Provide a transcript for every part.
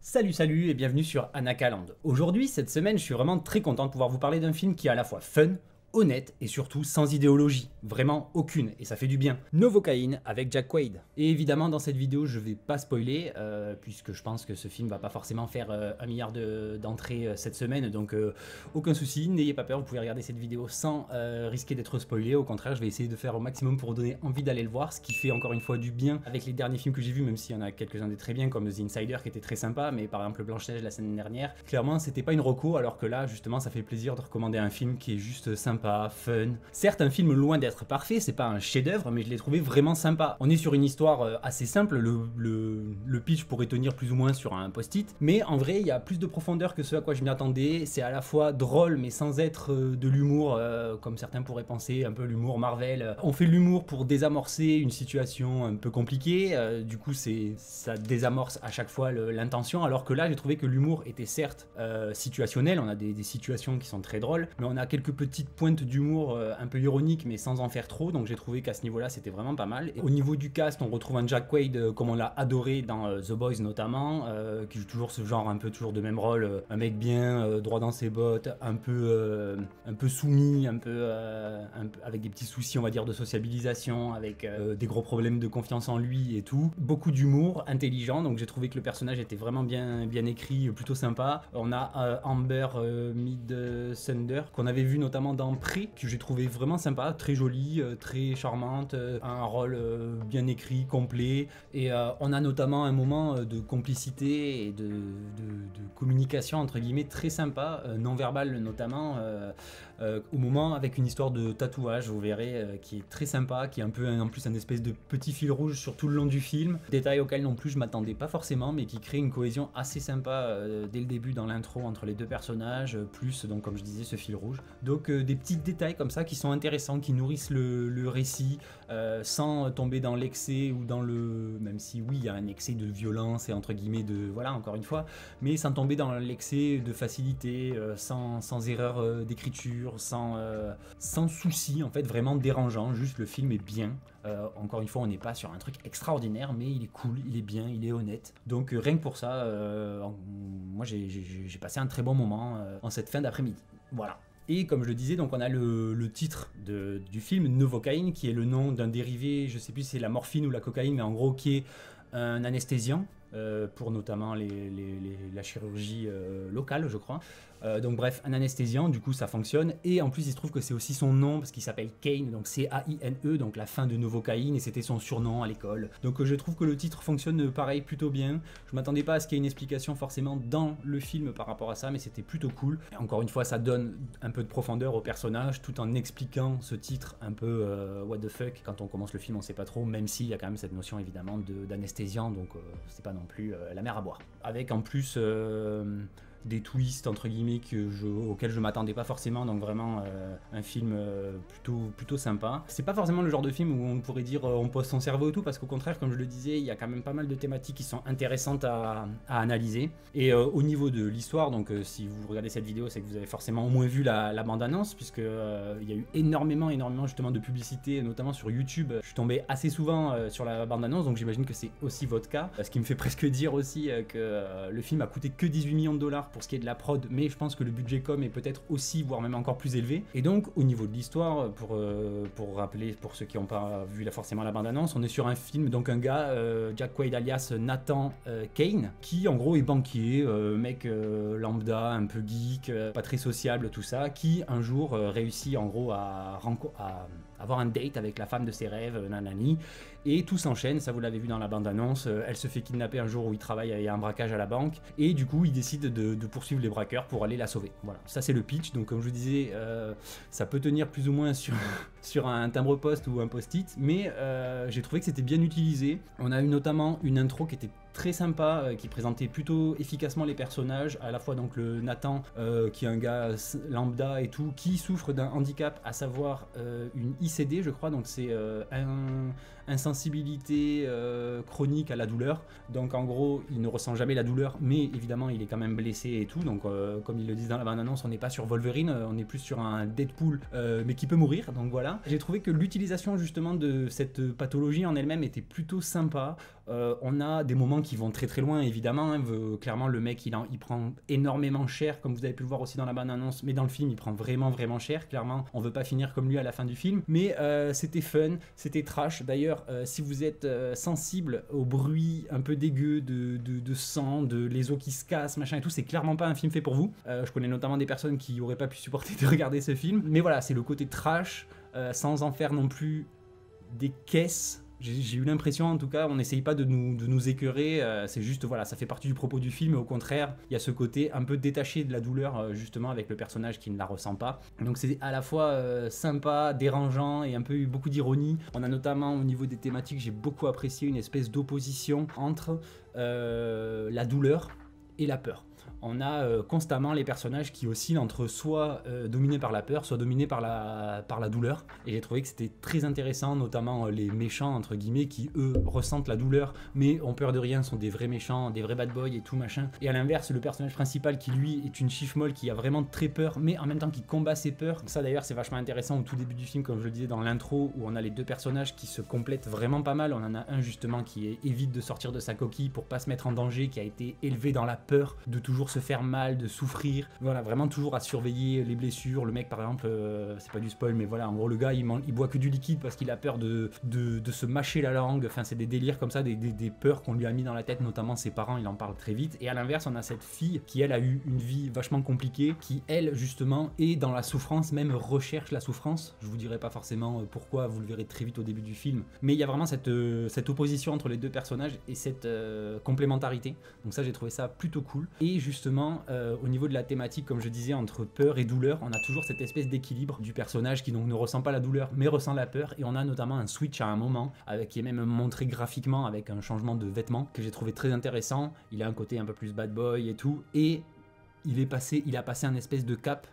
Salut et bienvenue sur Anakaland. Aujourd'hui, cette semaine, je suis vraiment très content de pouvoir vous parler d'un film qui est à la fois fun, honnête et surtout sans idéologie, vraiment aucune, et ça fait du bien. Novocaine avec Jack Quaid. Et évidemment dans cette vidéo je vais pas spoiler, puisque je pense que ce film va pas forcément faire 1 milliard d'entrées cette semaine, donc aucun souci, n'ayez pas peur, vous pouvez regarder cette vidéo sans risquer d'être spoilé. Au contraire, je vais essayer de faire au maximum pour vous donner envie d'aller le voir, ce qui fait encore une fois du bien avec les derniers films que j'ai vus, même s'il y en a quelques-uns des très bien, comme The Insider qui était très sympa, mais par exemple Blanche-Neige la semaine dernière, clairement c'était pas une reco, alors que là justement ça fait plaisir de recommander un film qui est juste sympa, fun. Certes, un film loin d'être parfait, c'est pas un chef-d'œuvre, mais je l'ai trouvé vraiment sympa. On est sur une histoire assez simple, le pitch pourrait tenir plus ou moins sur un post-it, mais en vrai, il y a plus de profondeur que ce à quoi je m'y attendais. C'est à la fois drôle, mais sans être de l'humour, comme certains pourraient penser, un peu l'humour Marvel. On fait l'humour pour désamorcer une situation un peu compliquée, du coup, ça désamorce à chaque fois l'intention, alors que là, j'ai trouvé que l'humour était certes situationnel, on a des situations qui sont très drôles, mais on a quelques petites pointes d'humour un peu ironique, mais sans en faire trop, donc j'ai trouvé qu'à ce niveau là c'était vraiment pas mal. Et au niveau du cast, on retrouve un Jack Quaid comme on l'a adoré dans The Boys notamment, qui joue toujours ce genre un peu toujours de même rôle, un mec bien droit dans ses bottes, un peu soumis, un peu avec des petits soucis on va dire de sociabilisation, avec des gros problèmes de confiance en lui et tout, beaucoup d'humour intelligent, donc j'ai trouvé que le personnage était vraiment bien écrit, plutôt sympa. On a Amber Midsunder qu'on avait vu notamment dans Pré, que j'ai trouvé vraiment sympa, très jolie, très charmante, un rôle bien écrit, complet, et on a notamment un moment de complicité et de communication entre guillemets très sympa, non verbal notamment, au moment avec une histoire de tatouage, vous verrez, qui est très sympa, qui est un peu en plus un espèce de petit fil rouge sur tout le long du film, détail auquel non plus je m'attendais pas forcément, mais qui crée une cohésion assez sympa dès le début dans l'intro entre les deux personnages, plus donc comme je disais ce fil rouge, donc des petits détails comme ça qui sont intéressants, qui nourrissent le récit, sans tomber dans l'excès ou dans le... même si oui il y a un excès de violence et entre guillemets de... voilà encore une fois, mais sans tomber dans l'excès de facilité, sans erreur d'écriture, sans souci en fait vraiment dérangeant, juste le film est bien. Encore une fois, on n'est pas sur un truc extraordinaire, mais il est cool, il est bien, il est honnête. Donc rien que pour ça, moi j'ai passé un très bon moment en cette fin d'après-midi. Voilà. Et comme je le disais, donc on a le titre du film, Novocaine, qui est le nom d'un dérivé, je sais plus si c'est la morphine ou la cocaïne, mais en gros qui est un anesthésiant, pour notamment la chirurgie locale, je crois. Donc bref, un anesthésiant, du coup ça fonctionne, et en plus il se trouve que c'est aussi son nom, parce qu'il s'appelle Kane, donc C-A-I-N-E, donc la fin de Novocaine, et c'était son surnom à l'école. Donc je trouve que le titre fonctionne pareil plutôt bien. Je m'attendais pas à ce qu'il y ait une explication forcément dans le film par rapport à ça, mais c'était plutôt cool. Et encore une fois, ça donne un peu de profondeur au personnage, tout en expliquant ce titre un peu what the fuck. Quand on commence le film, on sait pas trop, même s'il y a quand même cette notion évidemment d'anesthésiant, donc c'est pas non plus la mer à boire. Avec en plus... des twists entre guillemets auxquels je m'attendais pas forcément, donc vraiment un film plutôt sympa. C'est pas forcément le genre de film où on pourrait dire on pose son cerveau et tout, parce qu'au contraire, comme je le disais, il y a quand même pas mal de thématiques qui sont intéressantes à analyser. Et au niveau de l'histoire, donc si vous regardez cette vidéo, c'est que vous avez forcément au moins vu la bande-annonce, puisque il y a eu énormément justement de publicité, notamment sur YouTube. Je suis tombé assez souvent sur la bande-annonce, donc j'imagine que c'est aussi votre cas, ce qui me fait presque dire aussi que le film a coûté que 18 millions de dollars pour ce qui est de la prod, mais je pense que le budget com est peut-être aussi, voire même encore plus élevé. Et donc au niveau de l'histoire, pour rappeler pour ceux qui n'ont pas vu forcément la bande-annonce, on est sur un film, donc un gars, Jack Quaid alias Nathan Kane, qui en gros est banquier, mec lambda, un peu geek, pas très sociable, tout ça, qui un jour réussit en gros à avoir un date avec la femme de ses rêves, nanani, et tout s'enchaîne, ça vous l'avez vu dans la bande-annonce, elle se fait kidnapper un jour où il travaille, il y a un braquage à la banque, et du coup il décide de poursuivre les braqueurs pour aller la sauver. Voilà, ça c'est le pitch, donc comme je vous disais, ça peut tenir plus ou moins sur un timbre-poste ou un post-it, mais j'ai trouvé que c'était bien utilisé. On a eu notamment une intro qui était très sympa, qui présentait plutôt efficacement les personnages, à la fois donc le Nathan, qui est un gars lambda et tout, qui souffre d'un handicap, à savoir une ICD je crois, donc c'est insensibilité chronique à la douleur, donc en gros il ne ressent jamais la douleur, mais évidemment il est quand même blessé et tout, donc comme ils le disent dans la bande-annonce, on n'est pas sur Wolverine, on est plus sur un Deadpool, mais qui peut mourir, donc voilà. J'ai trouvé que l'utilisation justement de cette pathologie en elle-même était plutôt sympa. On a des moments qui vont très très loin évidemment, hein. Clairement le mec il prend énormément cher, comme vous avez pu le voir aussi dans la bande-annonce, mais dans le film il prend vraiment cher, clairement on veut pas finir comme lui à la fin du film, mais c'était fun, c'était trash. D'ailleurs si vous êtes sensible au bruit un peu dégueu de sang, de les os qui se cassent, machin et tout, c'est clairement pas un film fait pour vous. Je connais notamment des personnes qui auraient pas pu supporter de regarder ce film, mais voilà, c'est le côté trash, sans en faire non plus des caisses. J'ai eu l'impression, en tout cas, on n'essaye pas de nous écœurer, c'est juste, voilà, ça fait partie du propos du film, et au contraire, il y a ce côté un peu détaché de la douleur, justement, avec le personnage qui ne la ressent pas. Donc c'est à la fois sympa, dérangeant, et un peu beaucoup d'ironie. On a notamment, au niveau des thématiques, j'ai beaucoup apprécié une espèce d'opposition entre la douleur et la peur. On a constamment les personnages qui oscillent entre soit dominés par la peur, soit dominés par la douleur. Et j'ai trouvé que c'était très intéressant, notamment les méchants, entre guillemets, qui eux ressentent la douleur, mais ont peur de rien, sont des vrais méchants, des vrais bad boys et tout machin. Et à l'inverse, le personnage principal qui lui est une chief molle qui a vraiment très peur, mais en même temps qui combat ses peurs. Ça d'ailleurs c'est vachement intéressant au tout début du film, comme je le disais dans l'intro, où on a les deux personnages qui se complètent vraiment pas mal. On en a un justement qui évite de sortir de sa coquille pour pas se mettre en danger, qui a été élevé dans la peur de toujours se faire mal, de souffrir, voilà, vraiment toujours à surveiller les blessures. Le mec par exemple, c'est pas du spoil, mais voilà, en gros le gars il boit que du liquide parce qu'il a peur de se mâcher la langue. Enfin c'est des délires comme ça, des peurs qu'on lui a mis dans la tête, notamment ses parents, il en parle très vite. Et à l'inverse on a cette fille qui elle a eu une vie vachement compliquée, qui elle justement est dans la souffrance, même recherche la souffrance. Je vous dirai pas forcément pourquoi, vous le verrez très vite au début du film, mais il y a vraiment cette opposition entre les deux personnages et cette complémentarité. Donc ça j'ai trouvé ça plutôt cool. Et justement au niveau de la thématique, comme je disais, entre peur et douleur, on a toujours cette espèce d'équilibre du personnage qui donc ne ressent pas la douleur mais ressent la peur. Et on a notamment un switch à un moment qui est même montré graphiquement avec un changement de vêtements que j'ai trouvé très intéressant. Il a un côté un peu plus bad boy et tout, et il a passé un espèce de cap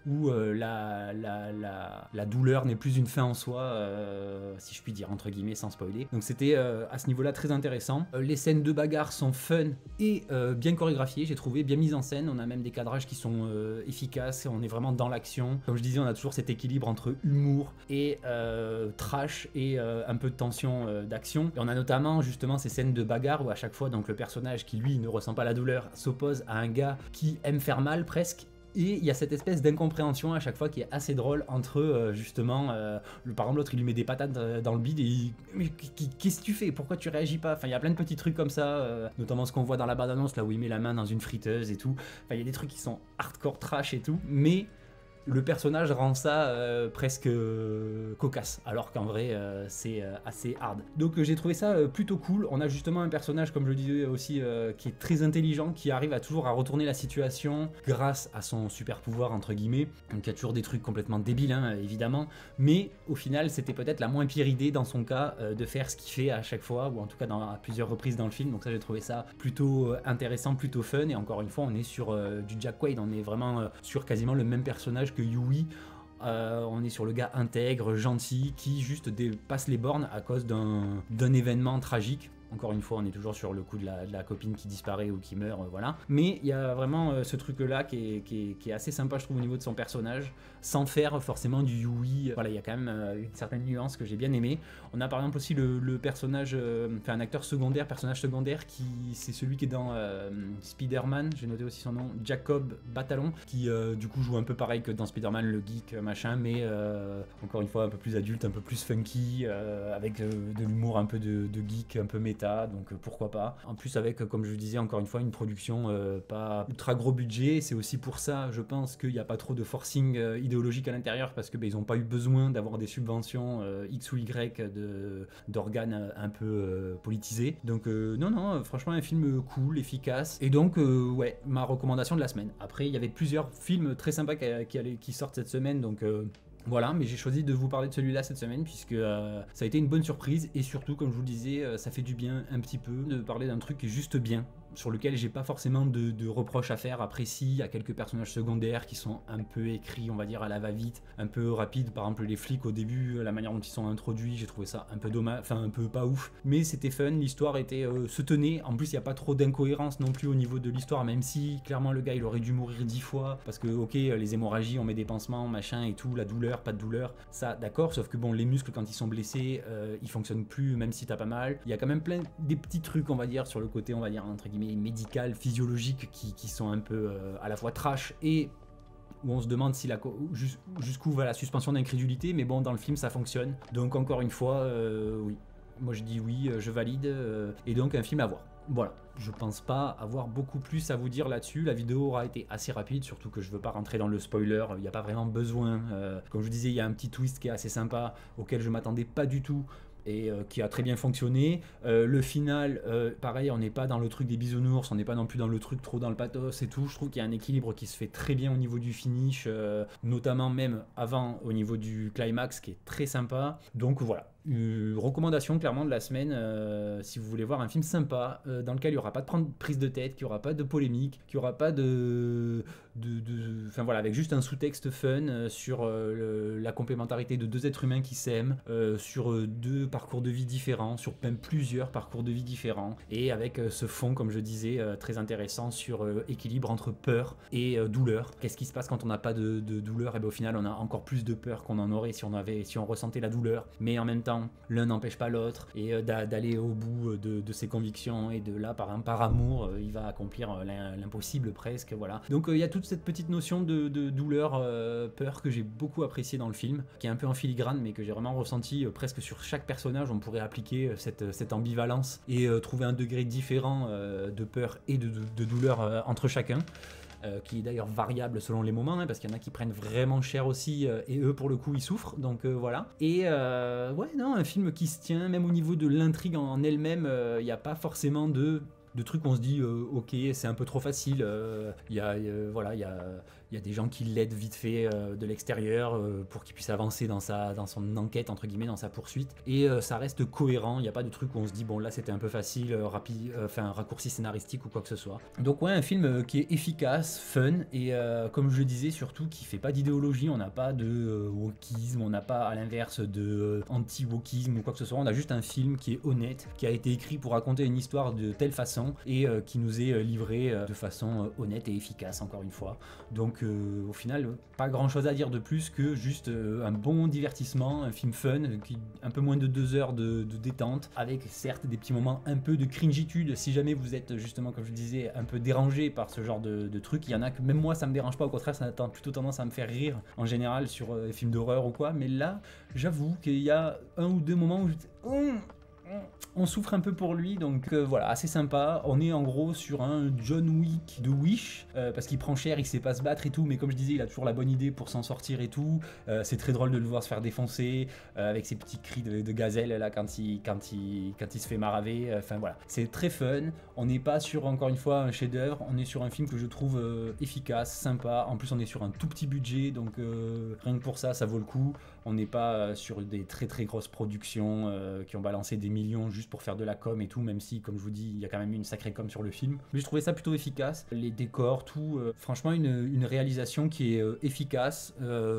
où la douleur n'est plus une fin en soi, si je puis dire, entre guillemets, sans spoiler. Donc c'était à ce niveau-là très intéressant. Les scènes de bagarre sont fun et bien chorégraphiées, j'ai trouvé, bien mises en scène. On a même des cadrages qui sont efficaces, on est vraiment dans l'action. Comme je disais, on a toujours cet équilibre entre humour et trash et un peu de tension d'action. Et on a notamment justement ces scènes de bagarre où à chaque fois donc le personnage qui lui ne ressent pas la douleur s'oppose à un gars qui aime faire mal presque. Et il y a cette espèce d'incompréhension à chaque fois qui est assez drôle entre justement, par exemple l'autre il lui met des patates dans le bide et mais qu'est-ce que tu fais, pourquoi tu réagis pas, enfin il y a plein de petits trucs comme ça, notamment ce qu'on voit dans la bande-annonce là où il met la main dans une friteuse et tout, enfin il y a des trucs qui sont hardcore trash et tout, mais le personnage rend ça presque cocasse, alors qu'en vrai c'est assez hard. Donc j'ai trouvé ça plutôt cool. On a justement un personnage, comme je le disais aussi, qui est très intelligent, qui arrive à toujours à retourner la situation grâce à son super pouvoir entre guillemets. Donc il y a toujours des trucs complètement débiles hein, évidemment, mais au final c'était peut-être la moins pire idée dans son cas de faire ce qu'il fait à chaque fois, ou en tout cas à plusieurs reprises dans le film. Donc ça j'ai trouvé ça plutôt intéressant, plutôt fun, et encore une fois on est sur du Jack Quaid, on est vraiment sur quasiment le même personnage que Yui. On est sur le gars intègre, gentil, qui juste dépasse les bornes à cause d'un événement tragique. Encore une fois, on est toujours sur le coup de la copine qui disparaît ou qui meurt, voilà. Mais il y a vraiment ce truc-là qui est assez sympa, je trouve, au niveau de son personnage, sans faire forcément du Yui. Voilà, il y a quand même une certaine nuance que j'ai bien aimé. On a par exemple aussi le personnage, enfin un acteur secondaire, personnage secondaire, c'est celui qui est dans Spider-Man, j'ai noté aussi son nom, Jacob Batalon, qui du coup joue un peu pareil que dans Spider-Man, le geek machin, mais encore une fois un peu plus adulte, un peu plus funky, avec de l'humour un peu de geek, un peu méta. Donc pourquoi pas. En plus avec, comme je vous disais encore une fois, une production pas ultra gros budget. C'est aussi pour ça, je pense, qu'il n'y a pas trop de forcing idéologique à l'intérieur, parce que ils n'ont pas eu besoin d'avoir des subventions X ou Y d'organes un peu politisés. Donc non, franchement un film cool, efficace. Et donc ouais, ma recommandation de la semaine. Après il y avait plusieurs films très sympas qui sortent cette semaine, donc voilà, mais j'ai choisi de vous parler de celui-là cette semaine puisque ça a été une bonne surprise, et surtout, comme je vous le disais, ça fait du bien un petit peu de parler d'un truc qui est juste bien. sur lequel j'ai pas forcément de reproches à faire. Après, si, il y a quelques personnages secondaires qui sont un peu écrits, on va dire, à la va-vite, un peu rapide. Par exemple, les flics au début, la manière dont ils sont introduits, j'ai trouvé ça un peu dommage, enfin un peu pas ouf. Mais c'était fun, l'histoire était se tenait. En plus, il n'y a pas trop d'incohérence non plus au niveau de l'histoire, même si clairement le gars il aurait dû mourir 10 fois. Parce que, ok, les hémorragies, on met des pansements, machin et tout, la douleur, pas de douleur, ça d'accord. Sauf que bon, les muscles, quand ils sont blessés, ils fonctionnent plus, même si t'as pas mal. Il y a quand même plein des petits trucs, on va dire, sur le côté, on va dire, entre guillemets, médical, physiologique, qui sont un peu à la fois trash et où on se demande si jusqu'où va la suspension d'incrédulité, mais bon, dans le film ça fonctionne. Donc encore une fois, oui, moi je dis oui, je valide, et donc un film à voir. Voilà, je pense pas avoir beaucoup plus à vous dire là-dessus. La vidéo aura été assez rapide, surtout que je veux pas rentrer dans le spoiler, il n'y a pas vraiment besoin. Comme je vous disais, il y a un petit twist qui est assez sympa, auquel je m'attendais pas du tout, et qui a très bien fonctionné. Le final, pareil, on n'est pas dans le truc des bisounours, on n'est pas non plus dans le truc trop dans le pathos et tout. Je trouve qu'il y a un équilibre qui se fait très bien au niveau du finish, notamment même avant au niveau du climax, qui est très sympa. Donc voilà. Recommandation clairement de la semaine, si vous voulez voir un film sympa dans lequel il n'y aura pas de prise de tête, qu'il n'y aura pas de polémique, qu'il n'y aura pas enfin voilà, avec juste un sous-texte fun sur la complémentarité de deux êtres humains qui s'aiment, sur deux parcours de vie différents, sur même plusieurs parcours de vie différents, et avec ce fond, comme je disais, très intéressant sur équilibre entre peur et douleur. Qu'est-ce qui se passe quand on n'a pas de douleur? Et bien au final on a encore plus de peur qu'on en aurait si on ressentait la douleur, mais en même temps l'un n'empêche pas l'autre, et d'aller au bout de ses convictions, et de là par amour il va accomplir l'impossible presque. Voilà, donc il y a toute cette petite notion de douleur, peur, que j'ai beaucoup apprécié dans le film, qui est un peu en filigrane mais que j'ai vraiment ressenti presque sur chaque personnage. On pourrait appliquer cette ambivalence et trouver un degré différent de peur et de douleur entre chacun. Qui est d'ailleurs variable selon les moments, hein, parce qu'il y en a qui prennent vraiment cher aussi, et eux pour le coup ils souffrent, donc voilà. Et ouais, non, un film qui se tient, même au niveau de l'intrigue en elle-même, il n'y a pas forcément de trucs où on se dit ok, c'est un peu trop facile. Voilà, il y a des gens qui l'aident vite fait de l'extérieur pour qu'il puisse avancer dans son enquête, entre guillemets, dans sa poursuite, et ça reste cohérent. Il n'y a pas de truc où on se dit bon là c'était un peu facile, rapide, enfin un raccourci scénaristique ou quoi que ce soit. Donc ouais, un film qui est efficace, fun, et comme je le disais, surtout qui fait pas d'idéologie. On n'a pas de wokisme, on n'a pas à l'inverse de anti-wokisme ou quoi que ce soit. On a juste un film qui est honnête, qui a été écrit pour raconter une histoire de telle façon, et qui nous est livré de façon honnête et efficace, encore une fois. Donc au final, pas grand chose à dire de plus que juste un bon divertissement, un film fun, qui un peu moins de 2 heures de détente, avec certes des petits moments un peu de cringitude, si jamais vous êtes justement, comme je disais, un peu dérangé par ce genre de trucs. Il y en a que même moi ça me dérange pas, au contraire ça a plutôt tendance à me faire rire en général sur les films d'horreur ou quoi, mais là j'avoue qu'il y a un ou deux moments où on souffre un peu pour lui, donc voilà, assez sympa. On est en gros sur un John Wick de Wish, parce qu'il prend cher, il sait pas se battre et tout, mais comme je disais, il a toujours la bonne idée pour s'en sortir et tout. C'est très drôle de le voir se faire défoncer, avec ses petits cris de gazelle là quand il se fait maraver. Enfin voilà, c'est très fun. On n'est pas sur, encore une fois, un chef-d'œuvre, on est sur un film que je trouve efficace, sympa. En plus on est sur un tout petit budget, donc rien que pour ça, ça vaut le coup. On n'est pas sur des très très grosses productions qui ont balancé des millions juste pour faire de la com et tout, même si, comme je vous dis, il y a quand même eu une sacrée com sur le film. Mais je trouvais ça plutôt efficace. Les décors, tout, franchement, une réalisation qui est efficace,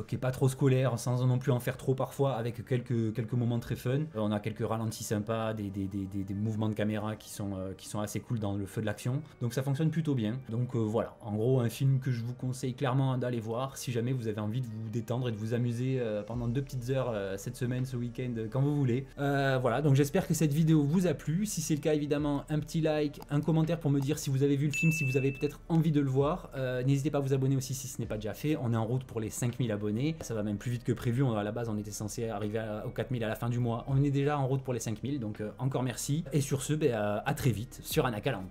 qui est pas trop scolaire, sans non plus en faire trop parfois, avec quelques moments très fun. On a quelques ralentis sympas, des mouvements de caméra qui sont assez cool dans le feu de l'action. Donc ça fonctionne plutôt bien. Donc voilà, en gros, un film que je vous conseille clairement d'aller voir si jamais vous avez envie de vous détendre et de vous amuser pendant 2 petites heures cette semaine, ce week-end, quand vous voulez. Voilà, donc j'espère que cette vidéo vous a plu. Si c'est le cas, évidemment, un petit like, un commentaire pour me dire si vous avez vu le film, si vous avez peut-être envie de le voir. N'hésitez pas à vous abonner aussi si ce n'est pas déjà fait. On est en route pour les 5000 abonnés. Ça va même plus vite que prévu. À la base, on était censé arriver aux 4000 à la fin du mois. On est déjà en route pour les 5000, donc encore merci. Et sur ce, à très vite sur Anakaland.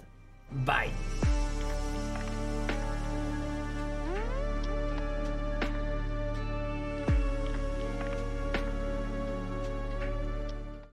Bye!